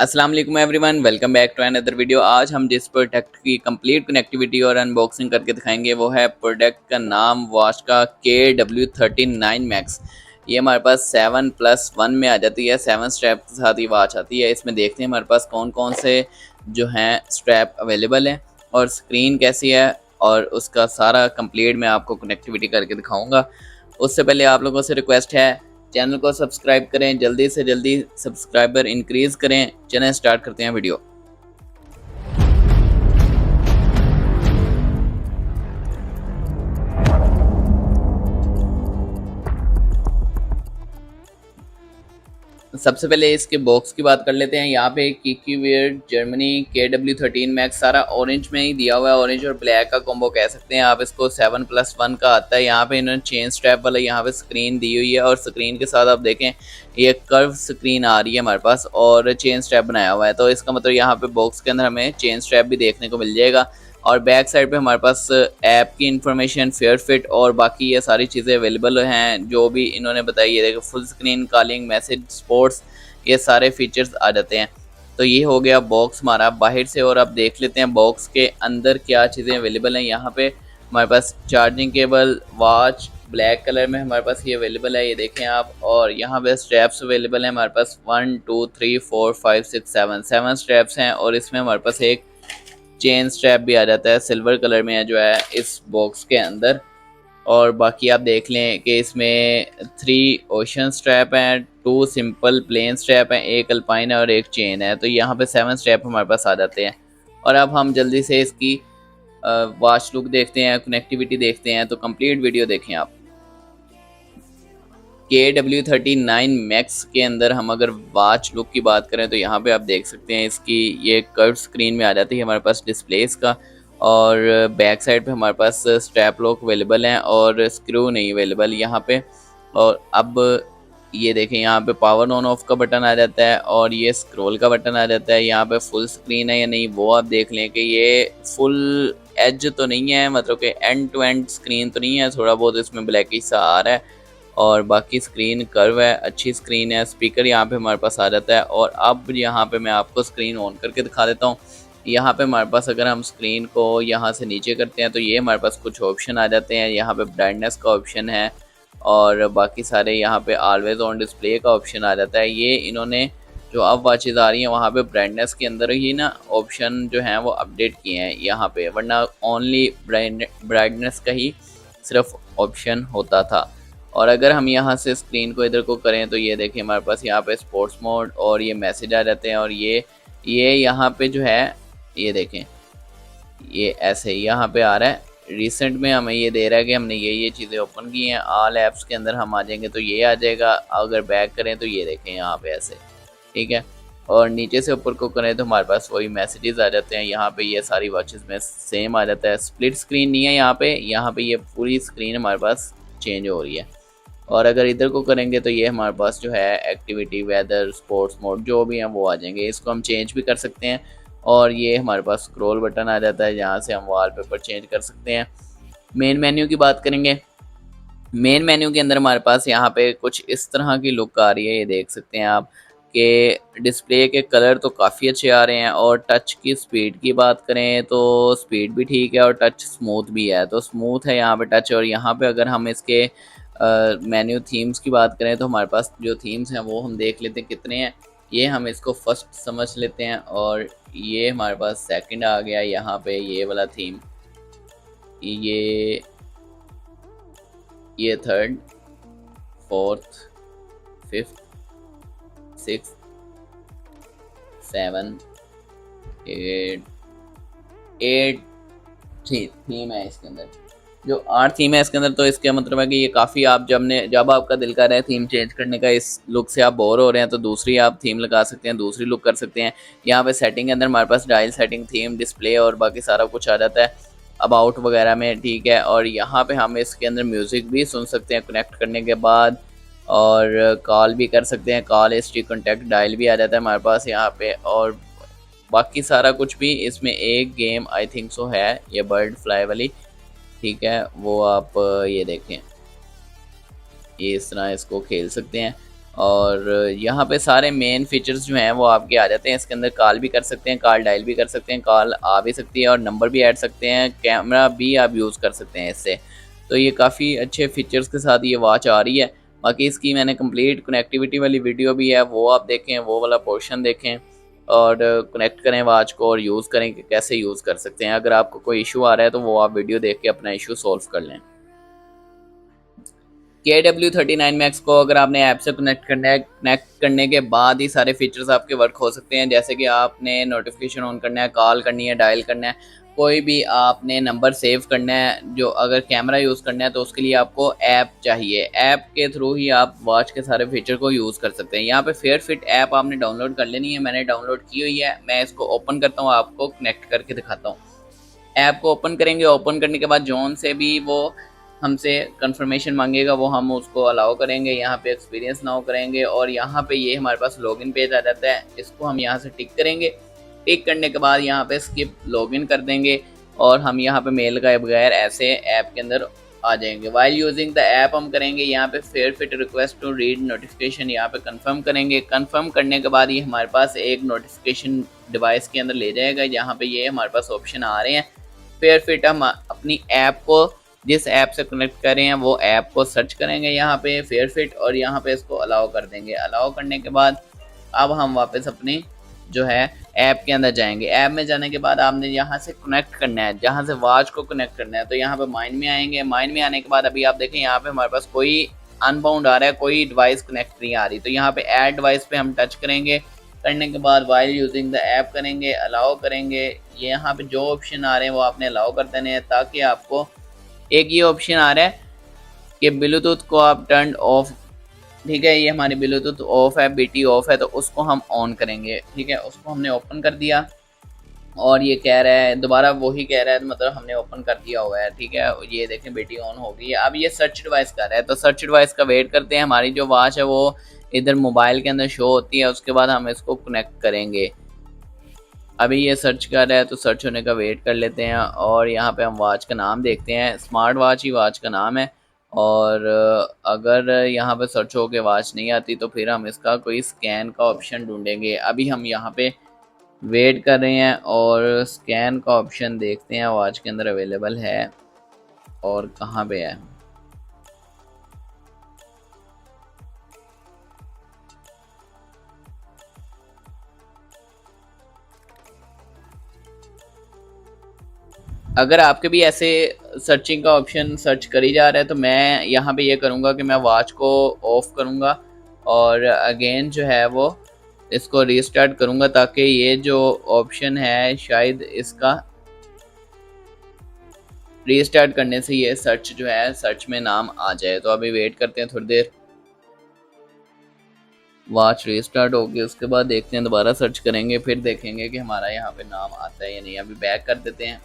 अस्सलाम वालेकुम everyone, welcome back to another video. आज हम जिस प्रोडक्ट की कंप्लीट कनेक्टिविटी और अनबॉक्सिंग करके दिखाएंगे वो है प्रोडक्ट का नाम वॉच का KW39 मैक्स। ये हमारे पास 7+1 में आ जाती है, 7 स्ट्रैप के साथ ये वॉच आती है। इसमें देखते हैं हमारे पास कौन कौन से जो हैं स्ट्रैप अवेलेबल हैं और स्क्रीन कैसी है, और उसका सारा कंप्लीट मैं आपको कनेक्टिविटी करके दिखाऊँगा। उससे पहले आप लोगों से रिक्वेस्ट है, चैनल को सब्सक्राइब करें, जल्दी से जल्दी सब्सक्राइबर इंक्रीज़ करें। चलें स्टार्ट करते हैं वीडियो। सबसे पहले इसके बॉक्स की बात कर लेते हैं। यहाँ पे किकीवेयर जर्मनी KW13 मैक्स सारा ऑरेंज में ही दिया हुआ है, ऑरेंज और ब्लैक का कॉम्बो कह सकते हैं आप इसको। 7+1 का आता है। यहाँ पे इन्होंने चेन स्ट्रैप वाला यहाँ पे स्क्रीन दी हुई है, और स्क्रीन के साथ आप देखें ये कर्व स्क्रीन आ रही है हमारे पास, और चेन स्ट्रैप बनाया हुआ है। तो इसका मतलब यहाँ पे बॉक्स के अंदर हमें चेन स्ट्रैप भी देखने को मिल जाएगा। और बैक साइड पे हमारे पास ऐप की इंफॉर्मेशन, फेयर फिट और बाकी ये सारी चीज़ें अवेलेबल हैं जो भी इन्होंने बताई है। देखो, full screen, calling, message, sports, ये सारे फीचर्स आ जाते हैं। तो ये हो गया बॉक्स हमारा बाहर से। और अब देख लेते हैं बॉक्स के अंदर क्या चीज़ें अवेलेबल हैं। यहाँ पे हमारे पास charging cable, watch black colour में हमारे पास ये अवेलेबल है, ये देखें आप। और यहाँ पे स्ट्रैप्स अवेलेबल हैं हमारे पास 1 2 3 4 5 6 7 स्ट्रैप्स हैं। और इसमें हमारे पास एक चेन स्ट्रैप भी आ जाता है, सिल्वर कलर में है जो है इस बॉक्स के अंदर। और बाकी आप देख लें कि इसमें 3 ओशन स्ट्रैप हैं, 2 सिंपल प्लेन स्ट्रैप हैं, एक अल्पाइन है और एक चेन है। तो यहाँ पे 7 स्ट्रैप हमारे पास आ जाते हैं। और अब हम जल्दी से इसकी वॉच लुक देखते हैं, कनेक्टिविटी देखते हैं। तो कंप्लीट वीडियो देखें आप। KW39 मैक्स के अंदर हम अगर वॉच लुक की बात करें तो यहाँ पे आप देख सकते हैं इसकी ये कर्व स्क्रीन में आ जाती है हमारे पास डिस्प्लेस का। और बैक साइड पे हमारे पास स्ट्रैप लॉक अवेलेबल हैं और स्क्रू नहीं अवेलेबल यहाँ पे। और अब ये देखें, यहाँ पे पावर ऑन ऑफ का बटन आ जाता है और ये स्क्रॉल का बटन आ जाता है। यहाँ पे फुल स्क्रीन है या नहीं वो आप देख लें कि ये फुल एज तो नहीं है, मतलब कि एंड टू एंड स्क्रीन तो नहीं है, थोड़ा बहुत इसमें ब्लैकिश सा आ रहा है। और बाकी स्क्रीन कर्व है, अच्छी स्क्रीन है। स्पीकर यहाँ पे हमारे पास आ जाता है। और अब यहाँ पे मैं आपको स्क्रीन ऑन करके दिखा देता हूँ। यहाँ पे हमारे पास अगर हम स्क्रीन को यहाँ से नीचे करते हैं तो ये हमारे पास कुछ ऑप्शन आ जाते हैं। यहाँ पे ब्राइटनेस का ऑप्शन है और बाकी सारे यहाँ पे ऑलवेज ऑन डिस्प्ले का ऑप्शन आ जाता है। ये इन्होंने जो अब वॉचेज आ रही हैं वहाँ पे ब्राइटनेस के अंदर ही ना ऑप्शन जो हैं वो अपडेट किए हैं यहाँ पे, वरना ओनली ब्राइटनेस का ही सिर्फ ऑप्शन होता था। और अगर हम यहाँ से स्क्रीन को इधर को करें तो ये देखिए हमारे पास यहाँ पे स्पोर्ट्स मोड और ये मैसेज आ जाते हैं। और ये यहाँ पे जो है ये देखें, ये ऐसे यहाँ पे आ रहा है। रिसेंट में हमें ये दे रहा है कि हमने ये चीज़ें ओपन की हैं। ऑल ऐप्स के अंदर हम आ जाएंगे तो ये आ जाएगा। अगर बैक करें तो ये देखें यहाँ पे ऐसे, ठीक है। और नीचे से ऊपर को करें तो हमारे पास वही मैसेजेस आ जाते हैं। यहाँ पे ये सारी वॉचेस में सेम आ जाता है। स्प्लिट स्क्रीन नहीं है यहाँ पे ये पूरी स्क्रीन हमारे पास चेंज हो रही है। और अगर इधर को करेंगे तो ये हमारे पास जो है एक्टिविटी, वेदर, स्पोर्ट्स मोड जो भी हैं वो आ जाएंगे। इसको हम चेंज भी कर सकते हैं। और ये हमारे पास स्क्रॉल बटन आ जाता है जहाँ से हम वॉलपेपर चेंज कर सकते हैं। मेन मेन्यू की बात करेंगे। मेन मेन्यू के अंदर हमारे पास यहाँ पे कुछ इस तरह की लुक आ रही है, ये देख सकते हैं आप कि डिस्प्ले के कलर तो काफ़ी अच्छे आ रहे हैं। और टच की स्पीड की बात करें तो स्पीड भी ठीक है और टच स्मूथ भी है, तो स्मूथ है यहाँ पे टच। और यहाँ पे अगर हम इसके मेन्यू थीम्स की बात करें तो हमारे पास जो थीम्स हैं वो हम देख लेते हैं कितने हैं। ये हम इसको फर्स्ट समझ लेते हैं और ये हमारे पास सेकंड आ गया यहाँ पे, ये वाला थीम। ये third, fourth, fifth, six, 7, 8 theme है इसके अंदर। जो 8 थीम है इसके अंदर, तो इसका मतलब है कि ये काफ़ी, आप जब आपका दिल कर रहा है थीम चेंज करने का, इस लुक से आप बोर हो रहे हैं तो दूसरी आप थीम लगा सकते हैं, दूसरी लुक कर सकते हैं। यहाँ पे सेटिंग के अंदर हमारे पास डायल सेटिंग, थीम, डिस्प्ले और बाकी सारा कुछ आ जाता है अबाउट वगैरह में, ठीक है। और यहाँ पे हम इसके अंदर म्यूज़िक भी सुन सकते हैं कनेक्ट करने के बाद, और कॉल भी कर सकते हैं, कॉल हिस्ट्री, कॉन्टैक्ट, डायल भी आ जाता है हमारे पास यहाँ पे। और बाकी सारा कुछ भी इसमें, एक गेम आई थिंक सो है ये बर्ड फ्लाई वाली, ठीक है, वो आप ये देखें, ये इस तरह इसको खेल सकते हैं। और यहाँ पे सारे मेन फीचर्स जो हैं वो आपके आ जाते हैं। इसके अंदर कॉल भी कर सकते हैं, कॉल डायल भी कर सकते हैं, कॉल आ भी सकती है और नंबर भी ऐड सकते हैं, कैमरा भी आप यूज़ कर सकते हैं इससे। तो ये काफ़ी अच्छे फीचर्स के साथ ये वॉच आ रही है। बाकी इसकी मैंने कंप्लीट कनेक्टिविटी वाली वीडियो भी है, वो आप देखें, वो वाला पोर्शन देखें और कनेक्ट करें वॉच को और यूज़ करें कि कैसे यूज़ कर सकते हैं। अगर आपको कोई इशू आ रहा है तो वो आप वीडियो देख के अपना इशू सॉल्व कर लें। KW39 Max को अगर आपने ऐप से कनेक्ट करना है, कनेक्ट करने के बाद ही सारे फीचर्स आपके वर्क हो सकते हैं। जैसे कि आपने नोटिफिकेशन ऑन करना है, कॉल करनी है, डायल करना है, कोई भी आपने नंबर सेव करना है, जो अगर कैमरा यूज़ करना है तो उसके लिए आपको ऐप चाहिए। ऐप के थ्रू ही आप वॉच के सारे फीचर को यूज़ कर सकते हैं। यहाँ पे फेयर फिट ऐप आपने डाउनलोड कर लेनी है, मैंने डाउनलोड की हुई है। मैं इसको ओपन करता हूँ, आपको कनेक्ट करके दिखाता हूँ। ऐप को ओपन करेंगे, ओपन करने के बाद जोन से भी वो हमसे कंफर्मेशन मांगेगा, वो हम उसको अलाउ करेंगे। यहाँ पे एक्सपीरियंस नाउ करेंगे और यहाँ पे ये हमारे पास लॉगिन पेज आ जाता है। इसको हम यहाँ से टिक करेंगे। टिक करने के बाद यहाँ पे स्किप लॉगिन कर देंगे और हम यहाँ पे मेल का बगैर ऐसे ऐप के अंदर आ जाएंगे। वाइल यूजिंग द ऐप हम करेंगे यहाँ पे fair fit request to read notification, यहाँ पे कंफर्म करेंगे। कंफर्म करने के बाद ये हमारे पास एक नोटिफिकेशन डिवाइस के अंदर ले जाएगा। यहाँ पे ये हमारे पास ऑप्शन आ रहे हैं। फेयर फिट हम अपनी ऐप को, जिस ऐप से कनेक्ट कर रहे हैं वो ऐप को सर्च करेंगे यहाँ पे फेयर फिट और यहाँ पे इसको अलाउ कर देंगे। अलाउ करने के बाद अब हम वापस अपनी जो है ऐप के अंदर जाएंगे। ऐप में जाने के बाद आपने यहाँ से कनेक्ट करना है, जहाँ से वॉच को कनेक्ट करना है, तो यहाँ पे माइंड में आएंगे। माइंड में आने के बाद अभी आप देखें यहाँ पे हमारे पास कोई अनबाउंड आ रहा है, कोई डिवाइस कनेक्ट नहीं आ रही। तो यहाँ पे ऐड डिवाइस पे हम टच करेंगे। करने के बाद वाइल यूजिंग द ऐप करेंगे, अलाउ करेंगे। ये यहाँ पे जो ऑप्शन आ रहे हैं वो आपने अलाउ कर देने हैं, ताकि आपको एक ये ऑप्शन आ रहा है कि ब्लूटूथ को आप टर्न ऑफ, ठीक है, ये हमारी ब्लूटूथ ऑफ है, BT ऑफ है, तो उसको हम ऑन करेंगे। ठीक है, उसको हमने ओपन कर दिया और ये कह रहा है दोबारा वही कह रहा है, मतलब हमने ओपन कर दिया हुआ है। ठीक है, ये देखें BT ऑन हो गई है। अब ये सर्च डिवाइस कर रहा है, तो सर्च डिवाइस का वेट करते हैं। हमारी जो वॉच है वो इधर मोबाइल के अंदर शो होती है, उसके बाद हम इसको कनेक्ट करेंगे। अभी ये सर्च कर रहा है तो सर्च होने का वेट कर लेते हैं और यहाँ पे हम वॉच का नाम देखते हैं। स्मार्ट वॉच ही वॉच का नाम है और अगर यहाँ पे सर्च हो के वॉच नहीं आती तो फिर हम इसका कोई स्कैन का ऑप्शन ढूंढेंगे। अभी हम यहाँ पे वेट कर रहे हैं और स्कैन का ऑप्शन देखते हैं वॉच के अंदर अवेलेबल है और कहाँ पे है। अगर आपके भी ऐसे सर्चिंग का ऑप्शन सर्च करी जा रहा है तो मैं यहाँ पे ये करूँगा कि मैं वॉच को ऑफ करूँगा और अगेन जो है वो इसको रीस्टार्ट करूँगा, ताकि ये जो ऑप्शन है शायद इसका रीस्टार्ट करने से ये सर्च जो है सर्च में नाम आ जाए। तो अभी वेट करते हैं थोड़ी देर। वॉच रीस्टार्ट होगी, उसके बाद देखते हैं, दोबारा सर्च करेंगे, फिर देखेंगे कि हमारा यहाँ पे नाम आता है या नहीं। अभी बैक कर देते हैं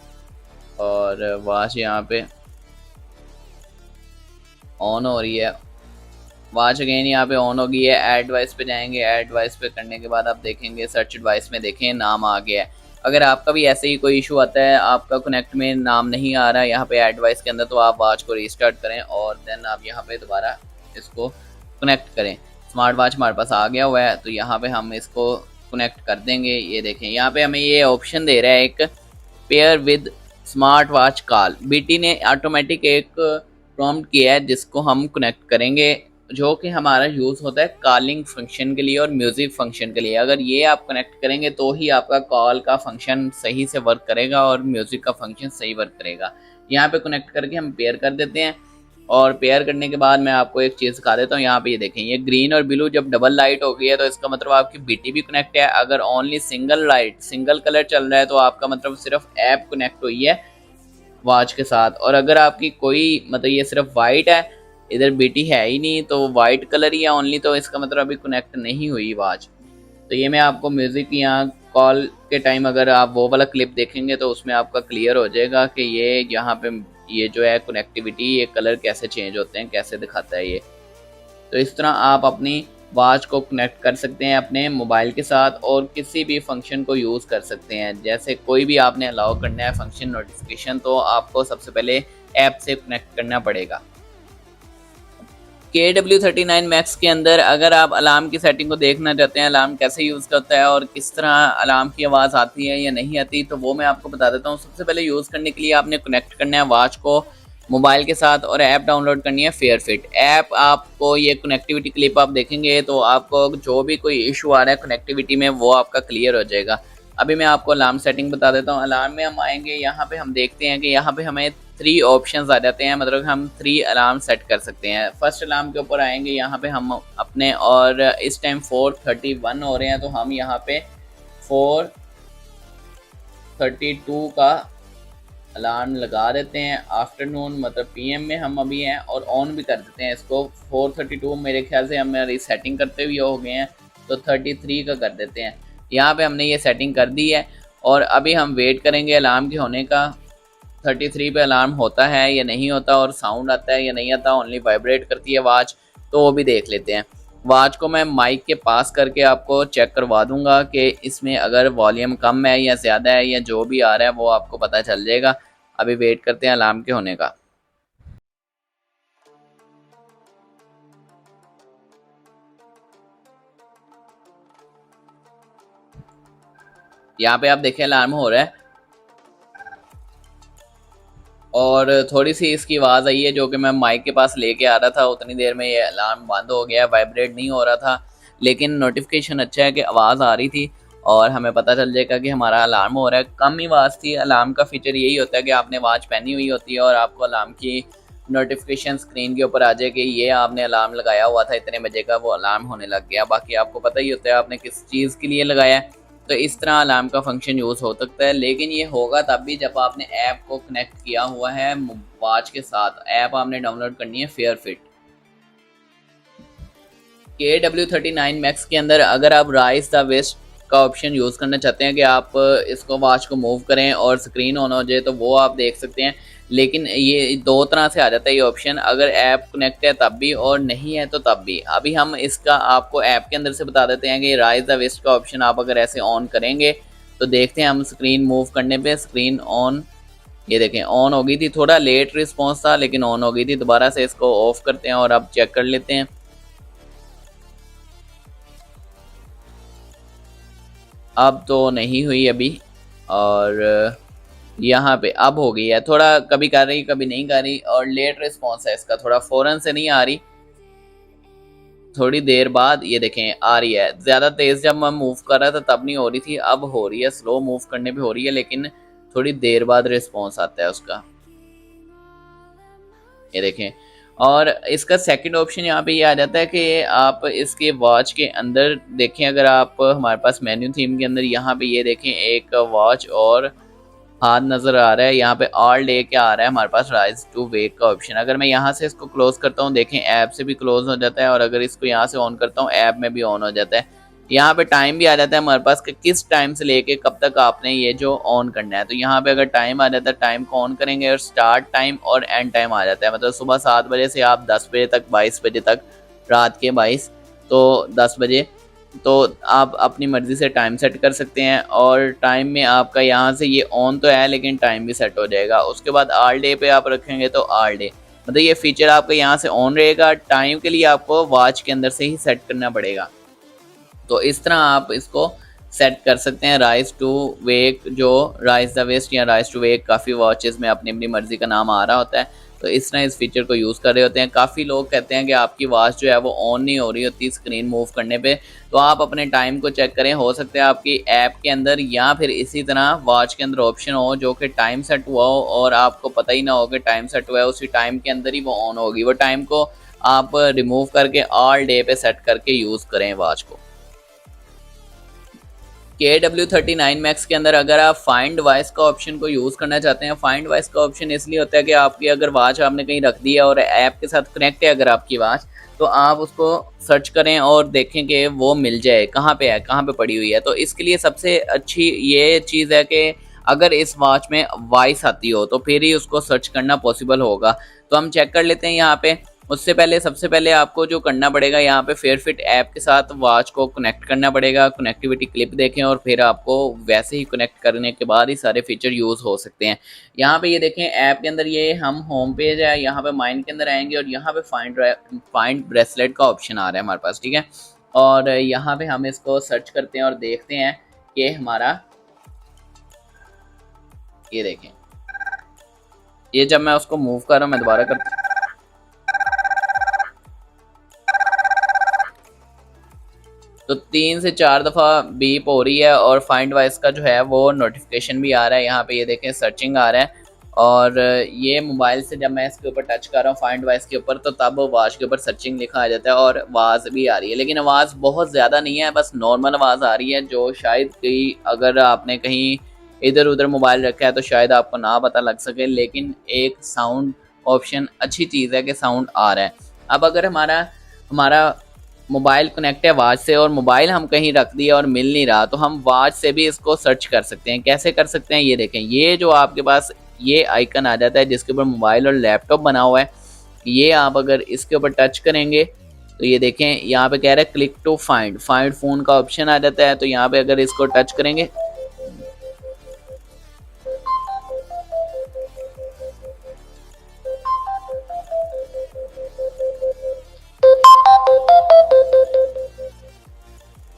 और वॉच यहाँ पे ऑन हो रही है। वॉच अगेन यहाँ पे ऑन हो गई है। ऐड डिवाइस पे जाएंगे, ऐड डिवाइस पे करने के बाद आप देखेंगे सर्च डिवाइस में देखें नाम आ गया है। अगर आपका भी ऐसे ही कोई इशू आता है, आपका कनेक्ट में नाम नहीं आ रहा है यहाँ पे ऐड डिवाइस के अंदर, तो आप वॉच को रीस्टार्ट करें और देन आप यहाँ पे दोबारा इसको कनेक्ट करें। स्मार्ट वॉच हमारे पास आ गया हुआ है, तो यहाँ पे हम इसको कनेक्ट कर देंगे। ये देखें यहाँ पे हमें ये ऑप्शन दे रहा है एक pair with smart watch call. BT ने ऑटोमेटिक एक प्रॉम्प्ट किया है जिसको हम कनेक्ट करेंगे, जो कि हमारा यूज़ होता है कॉलिंग फंक्शन के लिए और म्यूज़िक फंक्शन के लिए। अगर ये आप कनेक्ट करेंगे तो ही आपका कॉल का फंक्शन सही से वर्क करेगा और म्यूज़िक का फंक्शन सही वर्क करेगा। यहाँ पे कनेक्ट करके हम पेयर कर देते हैं और पेयर करने के बाद मैं आपको एक चीज़ दिखा देता हूँ। यहाँ पे ये देखें, ये ग्रीन और ब्लू जब डबल लाइट हो गई है तो इसका मतलब आपकी BT भी कनेक्ट है। अगर only single light, single colour चल रहा है तो आपका मतलब सिर्फ ऐप कनेक्ट हुई है वॉच के साथ। और अगर आपकी कोई मतलब ये सिर्फ वाइट है, इधर BT है ही नहीं, तो वाइट कलर ही है ओनली, तो इसका मतलब अभी कनेक्ट नहीं हुई वॉच। तो ये मैं आपको म्यूज़िक यहाँ कॉल के टाइम अगर आप वो वाला क्लिप देखेंगे तो उसमें आपका क्लियर हो जाएगा कि ये यहाँ पे ये जो है कनेक्टिविटी, ये कलर कैसे चेंज होते हैं, कैसे दिखाता है ये। तो इस तरह आप अपनी वॉच को कनेक्ट कर सकते हैं अपने मोबाइल के साथ और किसी भी फंक्शन को यूज़ कर सकते हैं। जैसे कोई भी आपने अलाउ करना है फंक्शन नोटिफिकेशन, तो आपको सबसे पहले ऐप से कनेक्ट करना पड़ेगा। KW39 मैक्स के अंदर अगर आप अलार्म की सेटिंग को देखना चाहते हैं, अलार्म कैसे यूज़ करता है और किस तरह अलार्म की आवाज़ आती है या नहीं आती, तो वो मैं आपको बता देता हूँ। सबसे पहले यूज़ करने के लिए आपने कनेक्ट करना है वॉच को मोबाइल के साथ और ऐप डाउनलोड करनी है फेयरफिट ऐप। आपको ये कनेक्टिविटी क्लिप आप देखेंगे तो आपको जो भी कोई इशू आ रहा है कनेक्टिविटी में वो आपका क्लियर हो जाएगा। अभी मैं आपको अलार्म सेटिंग बता देता हूँ। अलार्म में हम आएंगे, यहाँ पे हम देखते हैं कि यहाँ पे हमें 3 ऑप्शंस आ जाते हैं, मतलब हम 3 अलार्म सेट कर सकते हैं। फर्स्ट अलार्म के ऊपर आएंगे, यहाँ पे हम अपने, और इस टाइम 4:31 हो रहे हैं तो हम यहाँ पे 4:32 का अलार्म लगा देते हैं। आफ्टरनून मतलब पीएम में हम अभी हैं, और ऑन भी कर देते हैं इसको। 4:32 मेरे ख्याल से हमारी सेटिंग करते हुए हो गए हैं, तो 33 का कर देते हैं। यहाँ पे हमने ये सेटिंग कर दी है और अभी हम वेट करेंगे अलार्म के होने का। 33 पे अलार्म होता है या नहीं होता, और साउंड आता है या नहीं आता, ओनली वाइब्रेट करती है वॉच, तो वो भी देख लेते हैं। वॉच को मैं माइक के पास करके आपको चेक करवा दूंगा कि इसमें अगर वॉल्यूम कम है या ज़्यादा है या जो भी आ रहा है वो आपको पता चल जाएगा। अभी वेट करते हैं अलार्म के होने का। यहाँ पे आप देखें अलार्म हो रहा है और थोड़ी सी इसकी आवाज़ आई है जो कि मैं माइक के पास लेके आ रहा था, उतनी देर में ये अलार्म बंद हो गया। वाइब्रेट नहीं हो रहा था, लेकिन नोटिफिकेशन अच्छा है कि आवाज़ आ रही थी और हमें पता चल जाएगा कि हमारा अलार्म हो रहा है। कम ही आवाज़ थी। अलार्म का फीचर यही होता है कि आपने वॉच पहनी हुई होती है और आपको अलार्म की नोटिफिकेशन स्क्रीन के ऊपर आ जाए कि ये आपने अलार्म लगाया हुआ था इतने बजे का, वो अलार्म होने लग गया। बाकी आपको पता ही होता है आपने किस चीज़ के लिए लगाया है। तो इस तरह अलार्म का फंक्शन यूज़ हो सकता है, लेकिन ये होगा तब भी जब आपने ऐप को कनेक्ट किया हुआ है वॉच के साथ। ऐप आपने डाउनलोड करनी है फेयरफिट। KW39 मैक्स के अंदर अगर आप राइज द वेस्ट का ऑप्शन यूज़ करना चाहते हैं कि आप इसको वॉच को मूव करें और स्क्रीन ऑन हो जाए, तो वो आप देख सकते हैं। लेकिन ये दो तरह से आ जाता है ये ऑप्शन, अगर ऐप कनेक्ट है तब भी और नहीं है तो तब भी। अभी हम इसका आपको ऐप के अंदर से बता देते हैं कि राइज द वेस्ट का ऑप्शन आप अगर ऐसे ऑन करेंगे तो देखते हैं हम स्क्रीन मूव करने पे स्क्रीन ऑन, ये देखें ऑन हो गई थी। थोड़ा लेट रिस्पॉन्स था लेकिन ऑन हो गई थी। दोबारा से इसको ऑफ करते हैं और अब चेक कर लेते हैं। अब तो नहीं हुई अभी, और यहाँ पे अब हो गई है। थोड़ा कभी कर रही कभी नहीं कर रही, और लेट रिस्पॉन्स है इसका, थोड़ा फ़ौरन से नहीं आ रही, थोड़ी देर बाद ये देखें आ रही है। ज़्यादा तेज़ जब मैं मूव कर रहा था तब नहीं हो रही थी, अब हो रही है। स्लो मूव करने पे हो रही है लेकिन थोड़ी देर बाद रिस्पॉन्स आता है उसका, ये देखें। और इसका सेकंड ऑप्शन यहाँ पे ये आ जाता है कि आप इसके वॉच के अंदर देखें, अगर आप हमारे पास मेन्यू थीम के अंदर यहाँ पे ये देखें एक वॉच और हाथ नज़र आ रहा है। यहाँ पे ऑल डे क्या आ रहा है हमारे पास, राइज टू वेक का ऑप्शन। अगर मैं यहाँ से इसको क्लोज करता हूँ, देखें ऐप से भी क्लोज हो जाता है, और अगर इसको यहाँ से ऑन करता हूँ ऐप में भी ऑन हो जाता है। यहाँ पे टाइम भी आ जाता है हमारे पास कि किस टाइम से लेके कब तक आपने ये जो ऑन करना है। तो यहाँ पे अगर टाइम आ जाता है, टाइम को ऑन करेंगे और स्टार्ट टाइम और एंड टाइम आ जाता है। मतलब सुबह 7 बजे से आप 10 बजे तक, 22 बजे तक, रात के 22 तो 10 बजे, तो आप अपनी मर्ज़ी से टाइम सेट कर सकते हैं। और टाइम में आपका यहाँ से ये ऑन तो है लेकिन टाइम भी सेट हो जाएगा। उसके बाद ऑल डे पे आप रखेंगे तो ऑल डे, मतलब ये फीचर आपका यहाँ से ऑन रहेगा। टाइम के लिए आपको वॉच के अंदर से ही सेट करना पड़ेगा। तो इस तरह आप इसको सेट कर सकते हैं। राइज टू वेक, जो राइज द वेस्ट या राइज टू वेक, काफ़ी वॉचेस में अपनी अपनी मर्ज़ी का नाम आ रहा होता है। तो इस तरह इस फीचर को यूज़ कर रहे होते हैं। काफ़ी लोग कहते हैं कि आपकी वॉच जो है वो ऑन नहीं हो रही होती स्क्रीन मूव करने पे, तो आप अपने टाइम को चेक करें। हो सकता है आपकी ऐप के अंदर या फिर इसी तरह वॉच के अंदर ऑप्शन हो जो कि टाइम सेट हुआ हो और आपको पता ही ना हो कि टाइम सेट हुआ है, उसी टाइम के अंदर ही वो ऑन होगी। वो टाइम को आप रिमूव करके ऑल डे पे सेट करके यूज़ करें वॉच को। KW39 मैक्स के अंदर अगर आप फाइंड डिवाइस का ऑप्शन को यूज़ करना चाहते हैं, फाइंड डिवाइस का ऑप्शन इसलिए होता है कि आपकी अगर वॉच आपने कहीं रख दी है और ऐप के साथ कनेक्ट है अगर आपकी वॉच, तो आप उसको सर्च करें और देखें कि वो मिल जाए कहाँ पे है, कहाँ पे पड़ी हुई है। तो इसके लिए सबसे अच्छी ये चीज़ है कि अगर इस वॉच में वॉइस आती हो तो फिर ही उसको सर्च करना पॉसिबल होगा। तो हम चेक कर लेते हैं यहाँ पे। उससे पहले सबसे पहले आपको जो करना पड़ेगा, यहाँ पे फेयरफिट ऐप के साथ वॉच को कनेक्ट करना पड़ेगा। कनेक्टिविटी क्लिप देखें और फिर आपको वैसे ही कनेक्ट करने के बाद ही सारे फीचर यूज़ हो सकते हैं। यहाँ पे ये देखें ऐप के अंदर ये हम होम पेज है, यहाँ पे माइंड के अंदर आएंगे और यहाँ पे फाइंड ब्रेसलेट का ऑप्शन आ रहा है हमारे पास, ठीक है। और यहाँ पे हम इसको सर्च करते हैं और देखते हैं कि हमारा, ये देखें, ये जब मैं उसको मूव कर रहा हूँ, मैं दोबारा करता हूँ, तो 3 से 4 दफ़ा बीप हो रही है और फाइंड वॉइस का जो है वो नोटिफिकेशन भी आ रहा है। यहाँ पे ये देखें सर्चिंग आ रहा है और ये मोबाइल से जब मैं इसके ऊपर टच कर रहा हूँ फाइंड वॉइस के ऊपर, तो तब वॉच के ऊपर सर्चिंग लिखा आ जाता है और आवाज़ भी आ रही है, लेकिन आवाज़ बहुत ज़्यादा नहीं है, बस नॉर्मल आवाज़ आ रही है, जो शायद कि अगर आपने कहीं इधर उधर मोबाइल रखा है तो शायद आपको ना पता लग सके, लेकिन एक साउंड ऑप्शन अच्छी चीज़ है कि साउंड आ रहा है। अब अगर हमारा हमारा मोबाइल कनेक्ट है वॉच से और मोबाइल हम कहीं रख दिया और मिल नहीं रहा, तो हम वॉच से भी इसको सर्च कर सकते हैं। कैसे कर सकते हैं, ये देखें, ये जो आपके पास ये आइकन आ जाता है जिसके ऊपर मोबाइल और लैपटॉप बना हुआ है, ये आप अगर इसके ऊपर टच करेंगे तो ये देखें यहाँ पे कह रहा है क्लिक टू फाइंड फ़ोन का ऑप्शन आ जाता है। तो यहाँ पे अगर इसको टच करेंगे,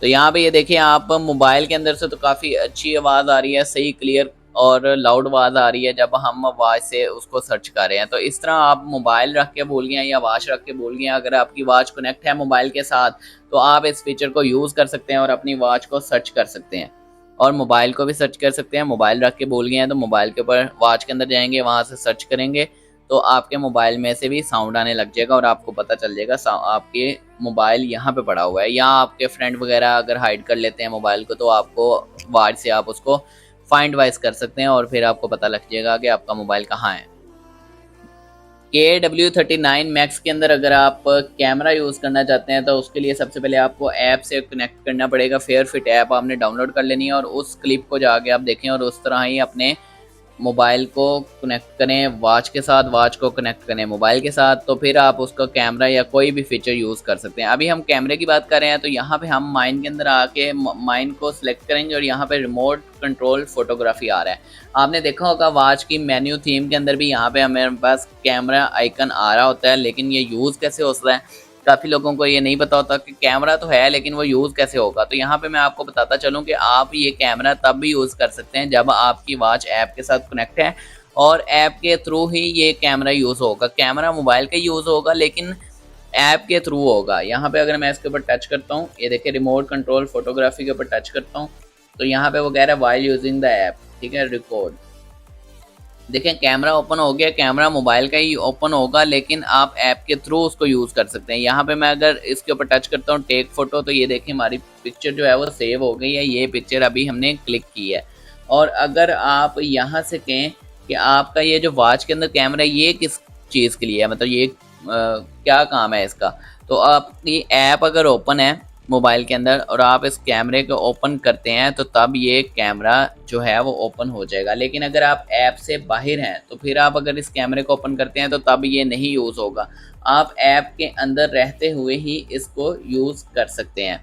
तो यहाँ पे ये देखिए आप मोबाइल के अंदर से तो काफ़ी अच्छी आवाज़ आ रही है, सही क्लियर और लाउड आवाज़ आ रही है जब हम आवाज़ से उसको सर्च कर रहे हैं। तो इस तरह आप मोबाइल रख के बोल गए या वॉच रख के बोल गए, अगर आपकी वॉच कनेक्ट है मोबाइल के साथ तो आप इस फीचर को यूज़ कर सकते हैं और अपनी वॉच को सर्च कर सकते हैं और मोबाइल को भी सर्च कर सकते हैं। मोबाइल रख के बोल गए हैं तो मोबाइल के ऊपर वॉच के अंदर जाएंगे, वहाँ से सर्च करेंगे तो आपके मोबाइल में से भी साउंड आने लग जाएगा और आपको पता चल जाएगा आपके मोबाइल यहाँ पे पड़ा हुआ है। या आपके फ्रेंड वगैरह अगर हाइड कर लेते हैं मोबाइल को तो आपको वॉच से आप उसको फाइंड वाइज कर सकते हैं और फिर आपको पता लग जाएगा कि आपका मोबाइल कहाँ है। KW39 मैक्स के अंदर अगर आप कैमरा यूज़ करना चाहते हैं तो उसके लिए सबसे पहले आपको ऐप से कनेक्ट करना पड़ेगा। फेयरफिट ऐप आपने डाउनलोड कर लेनी है और उस क्लिप को जाके आप देखें और उस तरह ही अपने मोबाइल को कनेक्ट करें वॉच के साथ, वॉच को कनेक्ट करें मोबाइल के साथ, तो फिर आप उसका कैमरा या कोई भी फीचर यूज़ कर सकते हैं। अभी हम कैमरे की बात कर रहे हैं तो यहाँ पे हम माइन के अंदर आके माइन को सिलेक्ट करेंगे और यहाँ पे रिमोट कंट्रोल फोटोग्राफी आ रहा है। आपने देखा होगा वॉच की मेन्यू थीम के अंदर भी यहाँ पे हमारे पास कैमरा आइकन आ रहा होता है, लेकिन ये यूज़ कैसे होता है काफ़ी लोगों को ये नहीं पता होता कि कैमरा तो है लेकिन वो यूज़ कैसे होगा। तो यहाँ पे मैं आपको बताता चलूँ कि आप ये कैमरा तब भी यूज़ कर सकते हैं जब आपकी वॉच ऐप के साथ कनेक्ट है और ऐप के थ्रू ही ये कैमरा यूज़ होगा। कैमरा मोबाइल का यूज़ होगा लेकिन ऐप के थ्रू होगा। यहाँ पे अगर मैं इसके ऊपर टच करता हूँ, ये देखिए रिमोट कंट्रोल फोटोग्राफी के ऊपर टच करता हूँ तो यहाँ पे वो कह रहा है वाइल यूजिंग द ऐप, ठीक है, रिकॉर्ड। देखें कैमरा ओपन हो गया, कैमरा मोबाइल का ही ओपन होगा लेकिन आप ऐप के थ्रू उसको यूज़ कर सकते हैं। यहाँ पे मैं अगर इसके ऊपर टच करता हूँ टेक फोटो, तो ये देखें हमारी पिक्चर जो है वो सेव हो गई है। ये पिक्चर अभी हमने क्लिक की है। और अगर आप यहाँ से कहें कि आपका ये जो वॉच के अंदर कैमरा है ये किस चीज़ के लिए है, मतलब ये क्या काम है इसका, तो आपकी ऐप अगर ओपन है मोबाइल के अंदर और आप इस कैमरे को ओपन करते हैं तो तब ये कैमरा जो है वो ओपन हो जाएगा। लेकिन अगर आप ऐप से बाहर हैं तो फिर आप अगर इस कैमरे को ओपन करते हैं तो तब ये नहीं यूज़ होगा। आप ऐप के अंदर रहते हुए ही इसको यूज़ कर सकते हैं।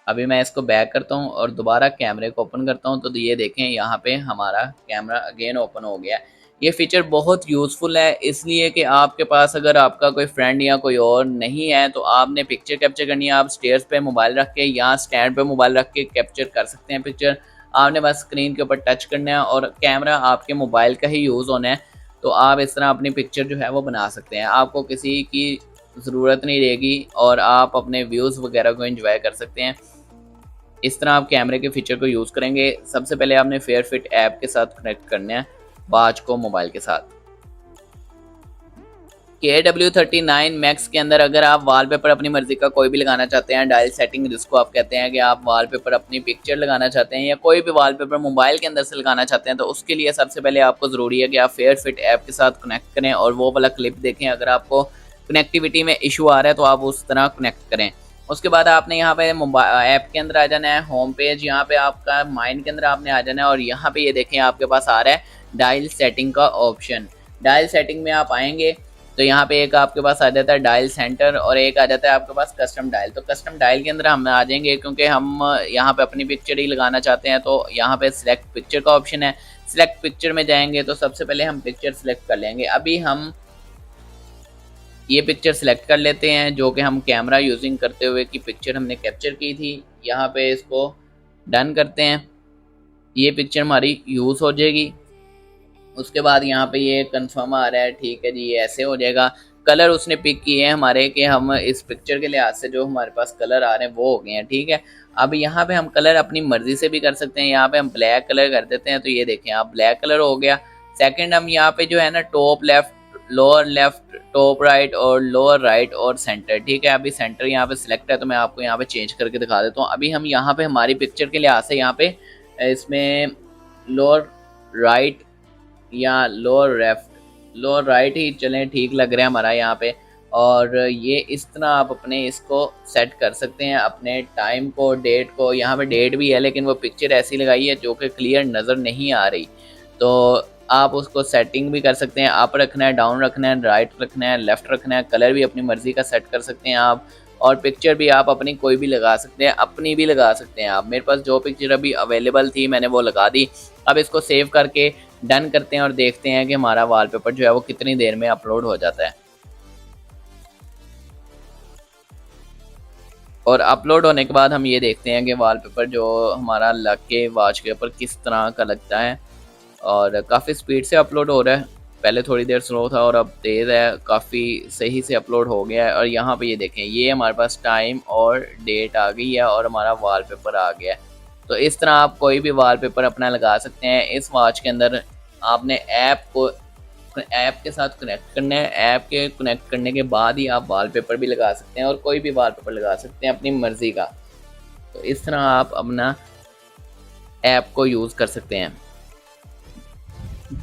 अभी मैं इसको बैक करता हूँ और दोबारा कैमरे को ओपन करता हूँ तो ये देखें यहाँ पे हमारा कैमरा अगेन ओपन हो गया। ये फीचर बहुत यूज़फुल है इसलिए कि आपके पास अगर आपका कोई फ्रेंड या कोई और नहीं है तो आपने पिक्चर कैप्चर करनी है, आप स्टेयर्स पे मोबाइल रख के या स्टैंड पे मोबाइल रख के कैप्चर कर सकते हैं पिक्चर। आपने बस स्क्रीन के ऊपर टच करना है और कैमरा आपके मोबाइल का ही यूज़ होना है, तो आप इस तरह अपनी पिक्चर जो है वो बना सकते हैं। आपको किसी की ज़रूरत नहीं रहेगी और आप अपने व्यूज़ वगैरह को एंजॉय कर सकते हैं। इस तरह आप कैमरे के फीचर को यूज़ करेंगे। सबसे पहले आपने फेयरफिट ऐप के साथ कनेक्ट करना है वॉच को मोबाइल के साथ। KW39 मैक्स के अंदर अगर आप वॉलपेपर अपनी मर्जी का कोई भी लगाना चाहते हैं, डायल सेटिंग जिसको आप कहते हैं कि आप वॉलपेपर अपनी पिक्चर लगाना चाहते हैं या कोई भी वॉलपेपर मोबाइल के अंदर से लगाना चाहते हैं, तो उसके लिए सबसे पहले आपको ज़रूरी है कि आप फेयरफिट ऐप के साथ कनेक्ट करें और वो वाला क्लिप देखें। अगर आपको कनेक्टिविटी में इशू आ रहा है तो आप उस तरह कनेक्ट करें। उसके बाद आपने यहाँ पे मोबाइल ऐप के अंदर आ जाना है, होम पेज, यहाँ पे आपका माइंड के अंदर आपने आ जाना है और यहाँ पे ये देखें आपके पास आ रहा है डायल सेटिंग का ऑप्शन। डायल सेटिंग में आप आएंगे तो यहाँ पे एक आपके पास आ जाता है डायल सेंटर और एक आ जाता है आपके पास कस्टम डायल। तो कस्टम डायल के अंदर हम आ जाएंगे क्योंकि हम यहाँ पे अपनी पिक्चर ही लगाना चाहते हैं। तो यहाँ पे सिलेक्ट पिक्चर का ऑप्शन है, सिलेक्ट पिक्चर में जाएंगे तो सबसे पहले हम पिक्चर सिलेक्ट कर लेंगे। अभी हम ये पिक्चर सिलेक्ट कर लेते हैं जो कि हम कैमरा यूजिंग करते हुए की पिक्चर हमने कैप्चर की थी। यहाँ पे इसको डन करते हैं, ये पिक्चर हमारी यूज़ हो जाएगी। उसके बाद यहाँ पे ये कंफर्म आ रहा है, ठीक है जी, ये ऐसे हो जाएगा। कलर उसने पिक किए हैं हमारे कि हम इस पिक्चर के लिहाज से जो हमारे पास कलर आ रहे हैं वो हो गए हैं, ठीक है। अब यहाँ पे हम कलर अपनी मर्जी से भी कर सकते हैं। यहाँ पे हम ब्लैक कलर कर देते हैं, तो ये देखें आप ब्लैक कलर हो गया। सेकंड हम यहाँ पे जो है ना top left, lower left, top right और लोअर राइट और सेंटर, ठीक है। अभी सेंटर यहाँ पे सिलेक्ट है तो मैं आपको यहाँ पे चेंज करके दिखा देता हूँ। अभी हम यहाँ पे हमारी पिक्चर के लिहाज से यहाँ पे इसमें लोअर राइट या लोअर लेफ्ट, लोअर राइट ही चलें, ठीक लग रहा है हमारा यहाँ पे। और ये इस तरह आप अपने इसको सेट कर सकते हैं, अपने टाइम को, डेट को। यहाँ पे डेट भी है लेकिन वो पिक्चर ऐसी लगाई है जो कि क्लियर नज़र नहीं आ रही, तो आप उसको सेटिंग भी कर सकते हैं। अप रखना है, डाउन रखना है, राइट रखना है, लेफ़्ट रखना है। कलर भी अपनी मर्ज़ी का सेट कर सकते हैं आप। और पिक्चर भी आप अपनी कोई भी लगा सकते हैं, अपनी भी लगा सकते हैं आप। मेरे पास जो पिक्चर अभी अवेलेबल थी मैंने वो लगा दी। अब इसको सेव करके डन करते हैं और देखते हैं कि हमारा वॉलपेपर जो है वो कितनी देर में अपलोड हो जाता है। और अपलोड होने के बाद हम ये देखते हैं कि वॉलपेपर जो हमारा लग के वॉच के ऊपर किस तरह का लगता है। और काफ़ी स्पीड से अपलोड हो रहा है, पहले थोड़ी देर स्लो था और अब तेज़ है, काफ़ी सही से अपलोड हो गया है। और यहाँ पे ये देखें, ये हमारे पास टाइम और डेट आ गई है और हमारा वॉलपेपर आ गया है। तो इस तरह आप कोई भी वॉलपेपर अपना लगा सकते हैं। इस वॉच के अंदर आपने ऐप के साथ कनेक्ट करना है। ऐप के कनेक्ट करने के बाद ही आप वॉलपेपर भी लगा सकते हैं और कोई भी वॉलपेपर लगा सकते हैं अपनी मर्ज़ी का। तो इस तरह आप अपना ऐप को यूज़ कर सकते हैं।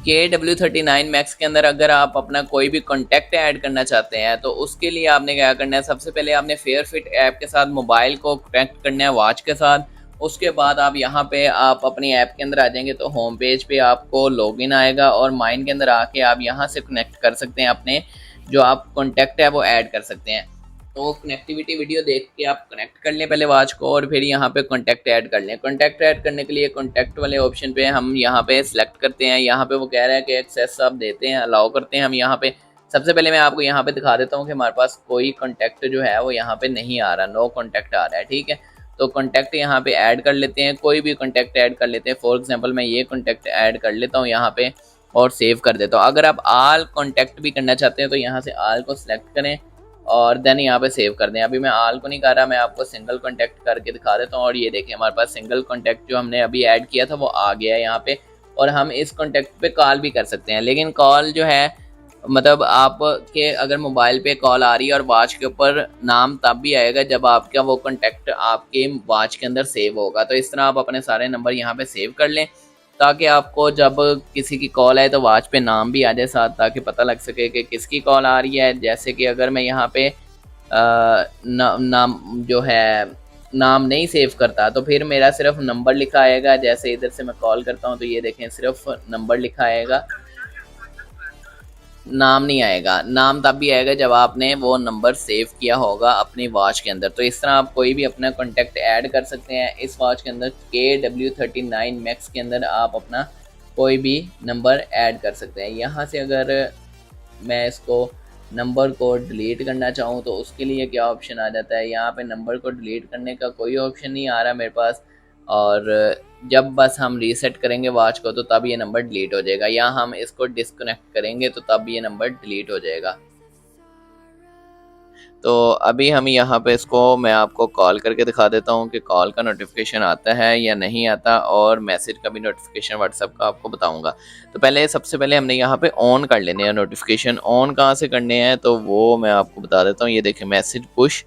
KW39 मैक्स के अंदर अगर आप अपना कोई भी कॉन्टैक्ट ऐड करना चाहते हैं तो उसके लिए आपने क्या करना है, सबसे पहले आपने फेयरफिट ऐप के साथ मोबाइल को कनेक्ट करना है वॉच के साथ। उसके बाद आप यहाँ पे आप अपनी ऐप के अंदर आ जाएंगे तो होम पेज पे आपको लॉगिन आएगा और माइन के अंदर आके आप यहाँ से कनेक्ट कर सकते हैं, अपने जो आप कॉन्टैक्ट है वो ऐड कर सकते हैं। तो कनेक्टिविटी वीडियो देख के आप कनेक्ट कर लें पहले वॉच को और फिर यहाँ पे कॉन्टैक्ट ऐड कर लें। कॉन्टैक्ट ऐड करने के लिए कॉन्टैक्ट वाले ऑप्शन पे हम यहाँ पे सिलेक्ट करते हैं। यहाँ पे वो कह रहा है कि एक्सेस आप देते हैं, अलाउ करते हैं हम यहाँ पे। सबसे पहले मैं आपको यहाँ पे दिखा देता हूँ कि हमारे पास कोई कॉन्टैक्ट जो है वो यहाँ पे नहीं आ रहा, नो कॉन्टैक्ट आ रहा है, ठीक है। तो कॉन्टैक्ट यहाँ पे ऐड कर लेते हैं, कोई भी कॉन्टैक्ट ऐड कर लेते हैं। फॉर एग्जाम्पल मैं ये कॉन्टैक्ट ऐड कर लेता हूँ यहाँ पे और सेव कर देता हूँ। अगर आप आल कॉन्टैक्ट भी करना चाहते हैं तो यहाँ से आल को सिलेक्ट करें और देन यहाँ पे सेव कर दें। अभी मैं आल को नहीं कर रहा, मैं आपको सिंगल कॉन्टैक्ट करके दिखा देता हूँ। और ये देखें हमारे पास सिंगल कॉन्टैक्ट जो हमने अभी ऐड किया था वो आ गया है यहाँ पे। और हम इस कॉन्टैक्ट पे कॉल भी कर सकते हैं, लेकिन कॉल जो है मतलब आपके अगर मोबाइल पे कॉल आ रही है और वॉच के ऊपर नाम तब भी आएगा जब आपका वो कॉन्टैक्ट आपके वॉच के अंदर सेव होगा। तो इस तरह आप अपने सारे नंबर यहाँ पे सेव कर लें ताकि आपको जब किसी की कॉल आए तो वॉच पे नाम भी आ जाए साथ, ताकि पता लग सके कि किसकी कॉल आ रही है। जैसे कि अगर मैं यहाँ पे नाम जो है नाम नहीं सेव करता तो फिर मेरा सिर्फ नंबर लिखा आएगा। जैसे इधर से मैं कॉल करता हूँ तो ये देखें सिर्फ नंबर लिखा आएगा, नाम नहीं आएगा। नाम तब भी आएगा जब आपने वो नंबर सेव किया होगा अपनी वॉच के अंदर। तो इस तरह आप कोई भी अपना कॉन्टैक्ट ऐड कर सकते हैं इस वॉच के अंदर। KW39 मैक्स के अंदर आप अपना कोई भी नंबर ऐड कर सकते हैं। यहाँ से अगर मैं इसको नंबर को डिलीट करना चाहूँ तो उसके लिए क्या ऑप्शन आ जाता है, यहाँ पे नंबर को डिलीट करने का कोई ऑप्शन नहीं आ रहा मेरे पास। और जब बस हम रीसेट करेंगे वॉच को तो तब ये नंबर डिलीट हो जाएगा, या हम इसको डिस्कनेक्ट करेंगे तो तब ये नंबर डिलीट हो जाएगा। तो अभी हम यहाँ पे इसको मैं आपको कॉल करके दिखा देता हूँ कि कॉल का नोटिफिकेशन आता है या नहीं आता, और मैसेज का भी नोटिफिकेशन व्हाट्सएप का आपको बताऊँगा। तो पहले सबसे पहले हमने यहाँ पे ऑन कर लेने हैं नोटिफिकेशन। ऑन कहाँ से करने हैं तो वो मैं आपको बता देता हूँ। ये देखें मैसेज पुश,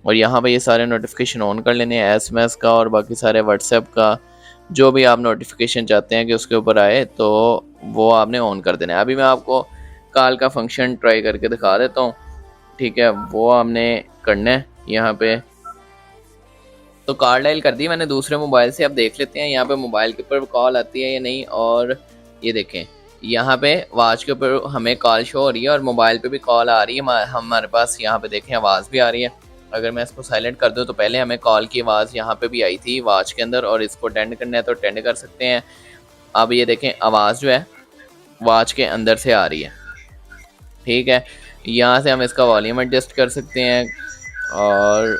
और यहाँ पे ये सारे नोटिफिकेशन ऑन कर लेने हैं, SMS का और बाकी सारे व्हाट्सएप का, जो भी आप नोटिफिकेशन चाहते हैं कि उसके ऊपर आए तो वो आपने ऑन कर देना है। अभी मैं आपको कॉल का फंक्शन ट्राई करके दिखा देता हूँ, ठीक है। वो हमने करना है यहाँ पे। तो कॉल डायल कर दी मैंने दूसरे मोबाइल से। अब देख लेते हैं यहाँ पे मोबाइल के ऊपर कॉल आती है या नहीं। और ये देखें यहाँ पे वॉच के ऊपर हमें कॉल शो हो रही है और मोबाइल पे भी कॉल आ रही है हमारे पास। यहाँ पे देखें आवाज़ भी आ रही है। अगर मैं इसको साइलेंट कर दूँ तो पहले हमें कॉल की आवाज़ यहाँ पे भी आई थी वॉच के अंदर, और इसको अटेंड करना है तो अटेंड कर सकते हैं। अब ये देखें आवाज़ जो है वॉच के अंदर से आ रही है। ठीक है, यहाँ से हम इसका वॉल्यूम एडजस्ट कर सकते हैं। और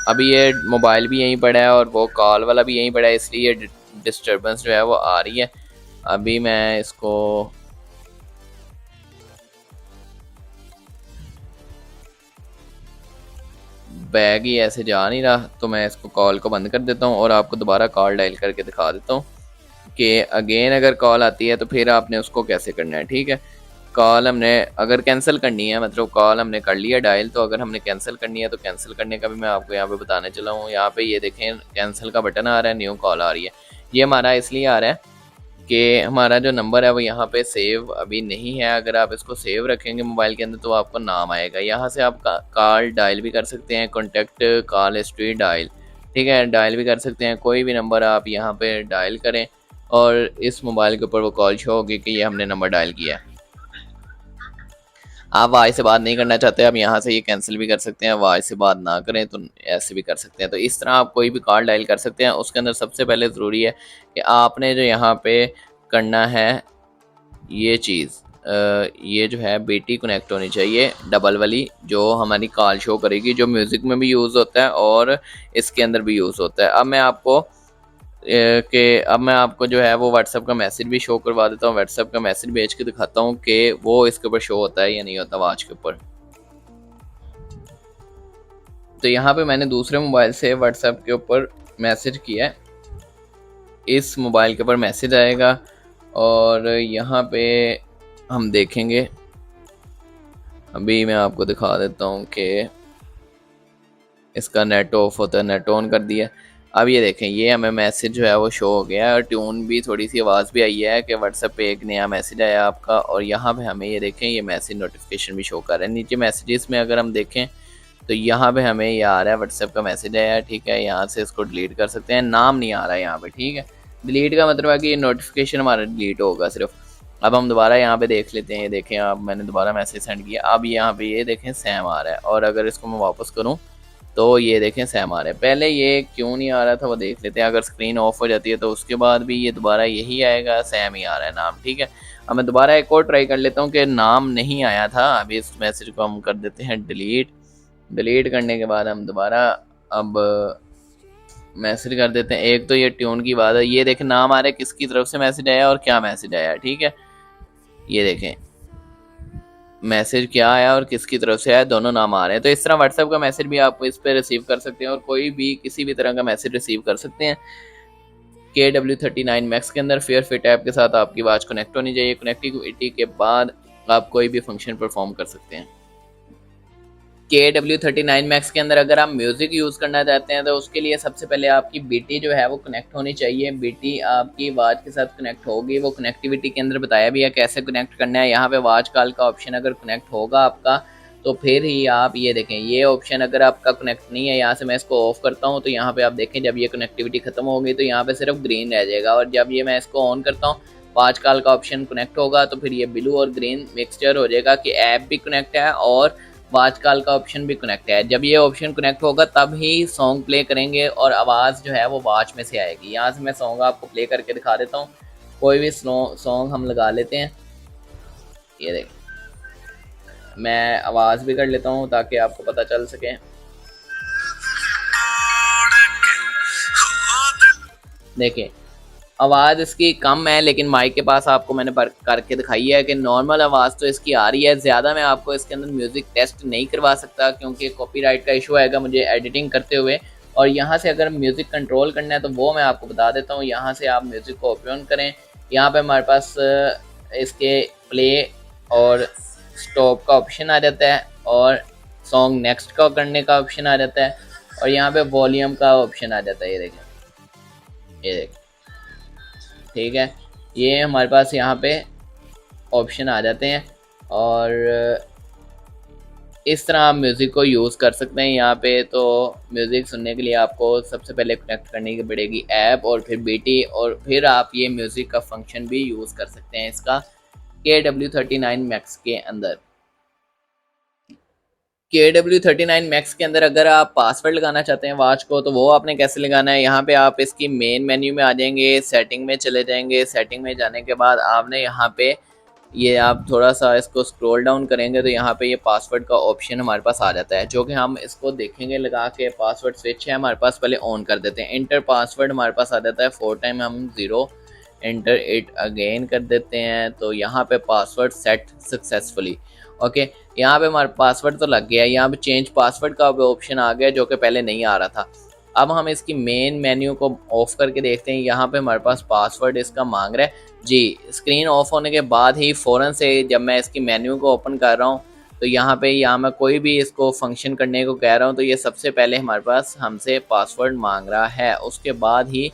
अभी ये मोबाइल भी यहीं पड़ा है और वो कॉल वाला भी यहीं पड़ा है, इसलिए डिस्टर्बेंस जो है वो आ रही है। अभी मैं इसको बैग ही ऐसे जा नहीं रहा, तो मैं इसको कॉल को बंद कर देता हूँ और आपको दोबारा कॉल डायल करके दिखा देता हूँ कि अगेन अगर कॉल आती है तो फिर आपने उसको कैसे करना है। ठीक है, कॉल हमने अगर कैंसिल करनी है, मतलब कॉल हमने कर लिया डायल, तो अगर हमने कैंसिल करनी है तो कैंसिल करने का भी मैं आपको यहाँ पे बताने चला हूँ। यहाँ पे ये देखें कैंसिल का बटन आ रहा है, न्यू कॉल आ रही है। ये हमारा इसलिए आ रहा है कि हमारा जो नंबर है वो यहाँ पे सेव अभी नहीं है। अगर आप इसको सेव रखेंगे मोबाइल के अंदर तो आपको नाम आएगा। यहाँ से आप कॉल डायल भी कर सकते हैं, कॉन्टैक्ट कॉल हिस्ट्री डायल। ठीक है, डायल भी कर सकते हैं, कोई भी नंबर आप यहाँ पे डायल करें और इस मोबाइल के ऊपर वो कॉल शो होगी कि ये हमने नंबर डायल किया है। आप आवाज़ से बात नहीं करना चाहते, आप यहाँ से ये कैंसिल भी कर सकते हैं। आवाज़ से बात ना करें तो ऐसे भी कर सकते हैं। तो इस तरह आप कोई भी कॉल डायल कर सकते हैं। उसके अंदर सबसे पहले ज़रूरी है कि आपने जो यहाँ पे करना है ये चीज़, ये जो है बीटी कनेक्ट होनी चाहिए डबल वाली, जो हमारी कॉल शो करेगी, जो म्यूज़िक में भी यूज़ होता है और इसके अंदर भी यूज़ होता है। अब मैं आपको जो है वो व्हाट्सएप का मैसेज भी शो करवा देता हूँ। व्हाट्सएप का मैसेज भेज के दिखाता हूँ कि वो इसके ऊपर शो होता है या नहीं होता वॉच के ऊपर। तो यहाँ पे मैंने दूसरे मोबाइल से व्हाट्सएप के ऊपर मैसेज किया है, इस मोबाइल के ऊपर मैसेज आएगा और यहाँ पे हम देखेंगे। अभी मैं आपको दिखा देता हूँ कि इसका नेट ऑफ होता है, नेट ऑन कर दिया। अब ये देखें ये हमें मैसेज जो है वो शो हो गया है और ट्यून भी थोड़ी सी आवाज़ भी आई है कि व्हाट्सएप पे एक नया मैसेज आया आपका। और यहाँ पे हमें ये देखें ये मैसेज नोटिफिकेशन भी शो कर रहा है। नीचे मैसेजेस में अगर हम देखें तो यहाँ पे हमें ये आ रहा है व्हाट्सएप का मैसेज आया है। ठीक है, यहाँ से इसको डिलीट कर सकते हैं, नाम नहीं आ रहा है यहाँ पे। ठीक है, डिलीट का मतलब है कि ये नोटिफिकेशन हमारा डिलीट होगा सिर्फ। अब हम दोबारा यहाँ पे देख लेते हैं, ये देखें अब मैंने दोबारा मैसेज सेंड किया। अब यहाँ पे ये देखें सैम आ रहा है और अगर इसको मैं वापस करूँ तो ये देखें सैम आ रहा है। पहले ये क्यों नहीं आ रहा था वो देख लेते हैं। अगर स्क्रीन ऑफ हो जाती है तो उसके बाद भी ये दोबारा यही आएगा, सैम ही आ रहा है नाम। ठीक है, अब मैं दोबारा एक और ट्राई कर लेता हूँ कि नाम नहीं आया था। अभी इस मैसेज को हम कर देते हैं डिलीट। डिलीट करने के बाद हम दोबारा अब मैसेज कर देते हैं। एक तो ये ट्यून की बात है, ये देखें नाम आ रहा है, किसकी तरफ से मैसेज आया और क्या मैसेज आया। ठीक है, ये देखें मैसेज क्या आया और किसकी तरफ से आया, दोनों नाम आ रहे हैं। तो इस तरह व्हाट्सएप का मैसेज भी आप इस पर रिसीव कर सकते हैं और कोई भी किसी भी तरह का मैसेज रिसीव कर सकते हैं। KW39 मैक्स के अंदर फेयर फिट ऐप के साथ आपकी वॉच कनेक्ट होनी चाहिए। कनेक्टिविटी के बाद आप कोई भी फंक्शन परफॉर्म कर सकते हैं। KW39 मैक्स के अंदर अगर आप म्यूज़िक यूज़ करना चाहते हैं तो उसके लिए सबसे पहले आपकी बीटी जो है वो कनेक्ट होनी चाहिए। बीटी आपकी वॉच के साथ कनेक्ट होगी। वो कनेक्टिविटी के अंदर बताया भी है कैसे कनेक्ट करना है। यहाँ पे वॉच कॉल का ऑप्शन अगर कनेक्ट होगा आपका तो फिर ही आप ये देखें, ये ऑप्शन अगर आपका कनेक्ट नहीं है, यहाँ से मैं इसको ऑफ करता हूँ तो यहाँ पे आप देखें जब ये कनेक्टिविटी खत्म होगी तो यहाँ पे सिर्फ ग्रीन रह जाएगा। और जब ये मैं इसको ऑन करता हूँ वॉच कॉल का ऑप्शन कनेक्ट होगा तो फिर ये ब्लू और ग्रीन मिक्सचर हो जाएगा कि ऐप भी कनेक्ट है और वॉच कॉल का ऑप्शन भी कनेक्ट है। जब ये ऑप्शन कनेक्ट होगा तब ही सॉन्ग प्ले करेंगे और आवाज़ जो है वो वॉच में से आएगी। यहाँ से मैं सॉन्ग आपको प्ले करके दिखा देता हूँ। कोई भी सॉन्ग हम लगा लेते हैं। ये देखें मैं आवाज़ भी कर लेता हूँ ताकि आपको पता चल सके। देखिए आवाज़ इसकी कम है लेकिन माइक के पास आपको मैंने करके दिखाई है कि नॉर्मल आवाज़ तो इसकी आ रही है। ज़्यादा मैं आपको इसके अंदर म्यूज़िक टेस्ट नहीं करवा सकता क्योंकि कॉपीराइट का इशू आएगा मुझे एडिटिंग करते हुए। और यहाँ से अगर म्यूज़िक कंट्रोल करना है तो वो मैं आपको बता देता हूँ। यहाँ से आप म्यूज़िक को ओपन करें, यहाँ पे हमारे पास इसके प्ले और स्टॉप का ऑप्शन आ जाता है और सॉन्ग नेक्स्ट का करने का ऑप्शन आ जाता है और यहाँ पे वॉल्यूम का ऑप्शन आ जाता है। ये देखें, ये देखें, ठीक है, ये हमारे पास यहाँ पे ऑप्शन आ जाते हैं और इस तरह आप म्यूज़िक को यूज़ कर सकते हैं। यहाँ पे तो म्यूज़िक सुनने के लिए आपको सबसे पहले कनेक्ट करनी पड़ेगी ऐप और फिर बीटी और फिर आप ये म्यूज़िक का फंक्शन भी यूज़ कर सकते हैं इसका। KW39 Max के अंदर। KW39 Max के अंदर अगर आप पासवर्ड लगाना चाहते हैं वॉच को, तो वो आपने कैसे लगाना है, यहाँ पे आप इसकी मेन मेन्यू में आ जाएंगे, सेटिंग में चले जाएंगे। सेटिंग में जाने के बाद आपने यहाँ पे ये आप थोड़ा सा इसको स्क्रॉल डाउन करेंगे तो यहाँ पे ये पासवर्ड का ऑप्शन हमारे पास आ जाता है, जो कि हम इसको देखेंगे लगा के। पासवर्ड स्विच है हमारे पास, पहले ऑन कर देते हैं। इंटर पासवर्ड हमारे पास आ जाता है, 4 टाइम हम 0 एंटर इट अगेन कर देते हैं। तो यहाँ पे पासवर्ड सेट सक्सेसफुली। ओके, यहाँ पे हमारा पासवर्ड तो लग गया है। यहाँ पे चेंज पासवर्ड का ऑप्शन आ गया, जो कि पहले नहीं आ रहा था। अब हम इसकी मेन मेन्यू को ऑफ करके देखते हैं। यहाँ पे हमारे पास पासवर्ड इसका मांग रहा है जी। स्क्रीन ऑफ होने के बाद ही फ़ौरन से जब मैं इसकी मेन्यू को ओपन कर रहा हूँ, तो यहाँ मैं कोई भी इसको फंक्शन करने को कह रहा हूँ, तो ये सबसे पहले हमारे पास हमसे पासवर्ड मांग रहा है, उसके बाद ही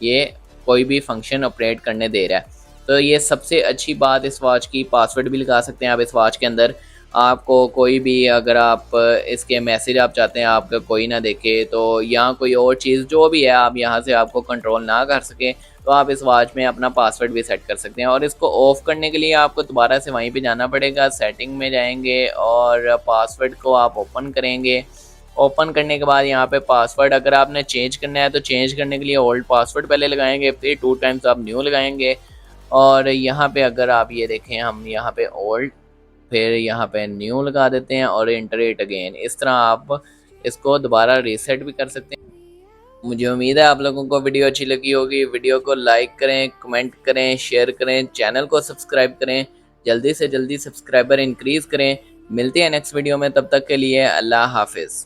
ये कोई भी फंक्शन ऑपरेट करने दे रहा है। तो ये सबसे अच्छी बात इस वॉच की। पासवर्ड भी लगा सकते हैं आप इस वॉच के अंदर। आपको कोई भी अगर आप इसके मैसेज आप चाहते हैं आपका कोई ना देखे, तो या कोई और चीज़ जो भी है आप यहाँ से आपको कंट्रोल ना कर सके, तो आप इस वॉच में अपना पासवर्ड भी सेट कर सकते हैं। और इसको ऑफ़ करने के लिए आपको दोबारा से वहीं पे जाना पड़ेगा, सेटिंग में जाएंगे और पासवर्ड को आप ओपन करेंगे। ओपन करने के बाद यहाँ पे पासवर्ड अगर आपने चेंज करना है तो चेंज करने के लिए ओल्ड पासवर्ड पहले लगाएंगे, फिर 2 टाइम्स आप न्यू लगाएंगे। और यहाँ पे अगर आप ये देखें, हम यहाँ पे ओल्ड फिर यहाँ पे न्यू लगा देते हैं और इंटर इट अगेन। इस तरह आप इसको दोबारा रीसेट भी कर सकते हैं। मुझे उम्मीद है आप लोगों को वीडियो अच्छी लगी होगी। वीडियो को लाइक करें, कमेंट करें, शेयर करें, चैनल को सब्सक्राइब करें। जल्दी से जल्दी सब्सक्राइबर इंक्रीज़ करें। मिलते हैं नेक्स्ट वीडियो में, तब तक के लिए अल्लाह हाफिज़।